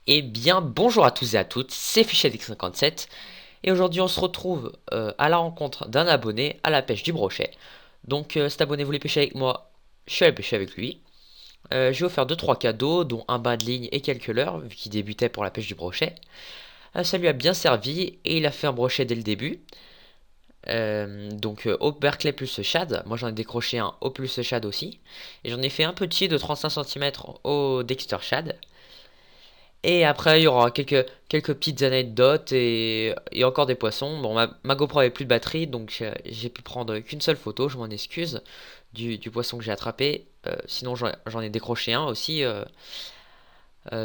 Eh bien, bonjour à tous et à toutes, c'est FichetX57 et aujourd'hui on se retrouve à la rencontre d'un abonné à la pêche du brochet. Donc cet abonné voulait pêcher avec moi, je suis allé pêcher avec lui. J'ai offert deux trois cadeaux, dont un bain de ligne et quelques leurres, vu qu'il débutait pour la pêche du brochet. Ça lui a bien servi et il a fait un brochet dès le début. Au Berkeley plus Shad, moi j'en ai décroché un au plus Shad aussi. Et j'en ai fait un petit de 35 cm au Dexter Shad. Et après, il y aura quelques petites anecdotes et encore des poissons. Bon, ma GoPro avait plus de batterie, donc j'ai pu prendre qu'une seule photo, je m'en excuse, du poisson que j'ai attrapé. Sinon, j'en ai décroché un aussi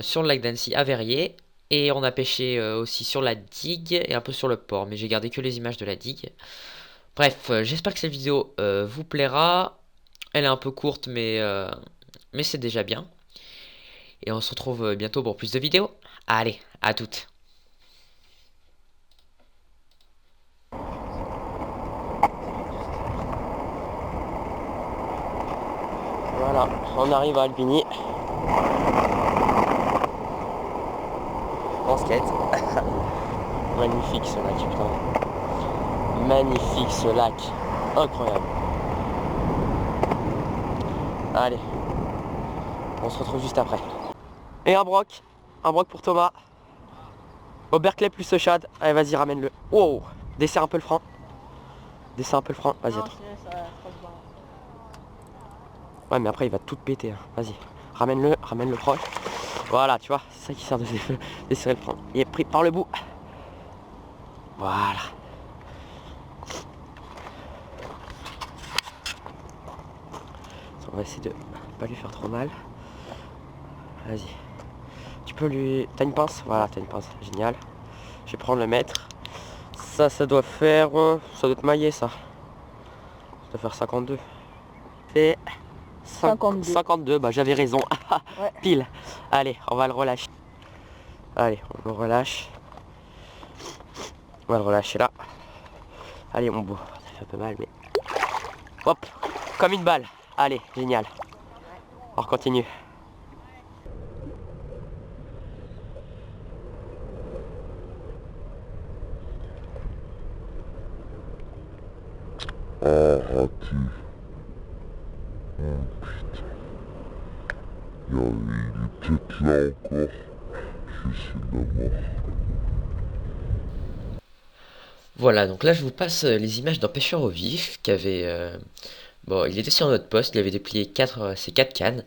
sur le lac d'Annecy à Verrier. Et on a pêché aussi sur la digue et un peu sur le port, mais j'ai gardé que les images de la digue. Bref, j'espère que cette vidéo vous plaira. Elle est un peu courte, mais c'est déjà bien. Et on se retrouve bientôt pour plus de vidéos. Allez, à toutes. Voilà, on arrive à Albigny. En skate. Magnifique ce lac, putain. Magnifique ce lac. Incroyable. Allez. On se retrouve juste après. Et un broc. Un broc pour Thomas. Au Berkeley plus ce Shad. Allez, vas-y, ramène-le. Wow. Desserre un peu le frein. Desserre un peu le frein. Vas-y, attends. Ouais, mais après, il va tout péter. Hein. Vas-y. Ramène-le proche. Voilà, tu vois, c'est ça qui sert de desserrer le frein. Il est pris par le bout. Voilà. On va essayer de pas lui faire trop mal. Vas-y. Tu peux lui... T'as une pince? Voilà, t'as une pince. Génial. Je vais prendre le mètre. Ça doit faire... ça doit être maillé, ça. Ça doit faire 52. Et... 52, bah j'avais raison. Ouais. Pile. Allez, on va le relâcher. Allez, on le relâche. On va le relâcher là. Allez, mon beau. Ça fait un peu mal, mais... Hop, comme une balle. Allez, génial. On continue. Ah, raté. Oh putain. Il est peut-être là encore. Je suis là-bas. Voilà, donc là je vous passe les images d'un pêcheur au vif qui avait... bon, il était sur notre poste, il avait déplié ses 4 cannes.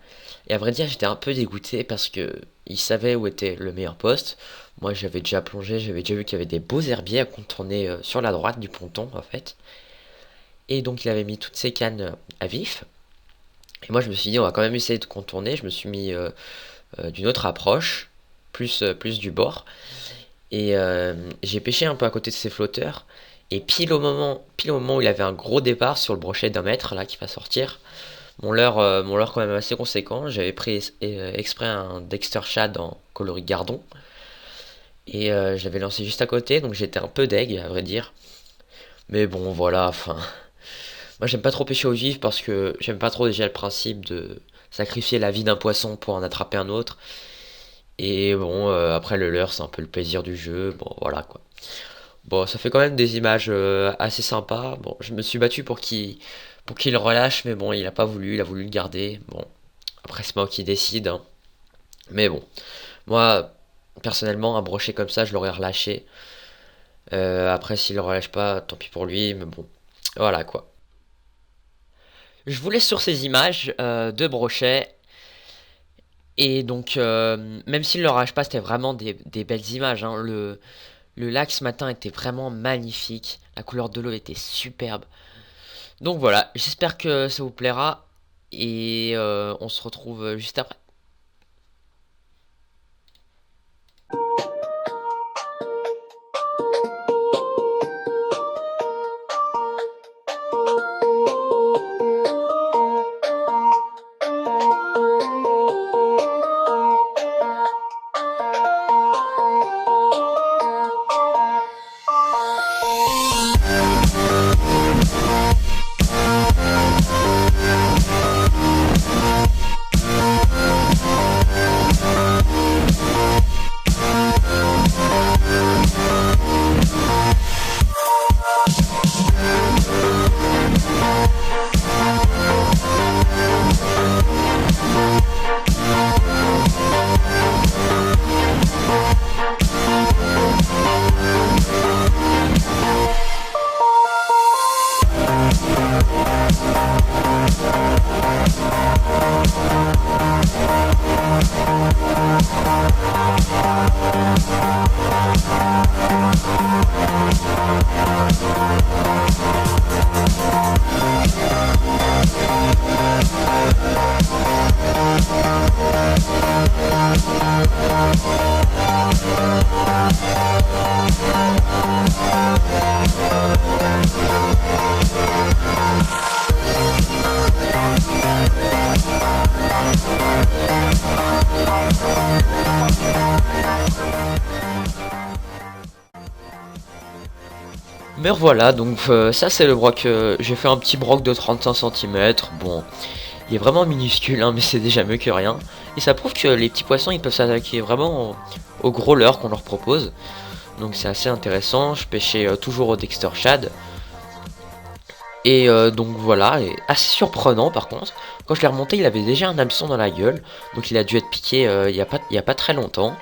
Et à vrai dire, j'étais un peu dégoûté parce que il savait où était le meilleur poste. Moi j'avais déjà plongé, j'avais déjà vu qu'il y avait des beaux herbiers à contourner sur la droite du ponton en fait. Et donc il avait mis toutes ses cannes à vif. Et moi je me suis dit on va quand même essayer de contourner. Je me suis mis d'une autre approche, plus du bord. Et j'ai pêché un peu à côté de ses flotteurs. Et pile au moment où il avait un gros départ sur le brochet d'1 mètre là qui va sortir, mon leurre quand même assez conséquent. J'avais pris exprès un Dexter Shad en coloris gardon. Et je l'avais lancé juste à côté, donc j'étais un peu deg à vrai dire. Mais bon voilà, enfin... Moi j'aime pas trop pêcher au vif parce que j'aime pas trop déjà le principe de sacrifier la vie d'un poisson pour en attraper un autre. Et bon, après le leurre c'est un peu le plaisir du jeu, bon voilà quoi. Bon, ça fait quand même des images assez sympas. Bon, je me suis battu pour qu'il le relâche, mais bon, il a pas voulu, il a voulu le garder. Bon, après c'est moi qui décide, hein. Mais bon, moi personnellement un brochet comme ça je l'aurais relâché. Après s'il le relâche pas, tant pis pour lui, mais bon, voilà quoi. Je vous laisse sur ces images de brochet. Et donc, même s'il ne l'orage pas, c'était vraiment des belles images, hein. Le lac ce matin était vraiment magnifique. La couleur de l'eau était superbe. Donc voilà, j'espère que ça vous plaira. Et on se retrouve juste après. Mais voilà, donc ça c'est le broc, j'ai fait un petit broc de 35 cm, bon, il est vraiment minuscule, hein, mais c'est déjà mieux que rien. Et ça prouve que les petits poissons, ils peuvent s'attaquer vraiment au gros leurre qu'on leur propose. Donc c'est assez intéressant, je pêchais toujours au Dexter Shad. Et donc voilà, et assez surprenant par contre, quand je l'ai remonté, il avait déjà un hameçon dans la gueule, donc il a dû être piqué il y a pas très longtemps.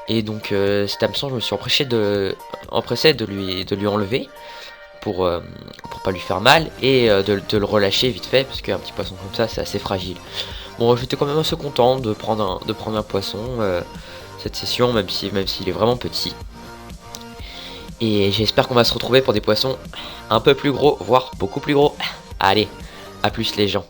Et donc cet hameçon, je me suis empressé de lui enlever pour pas lui faire mal et de le relâcher vite fait parce qu'un petit poisson comme ça c'est assez fragile. Bon, j'étais quand même assez content de prendre un poisson cette session, même s'il est vraiment petit. Et j'espère qu'on va se retrouver pour des poissons un peu plus gros, voire beaucoup plus gros. Allez, à plus les gens.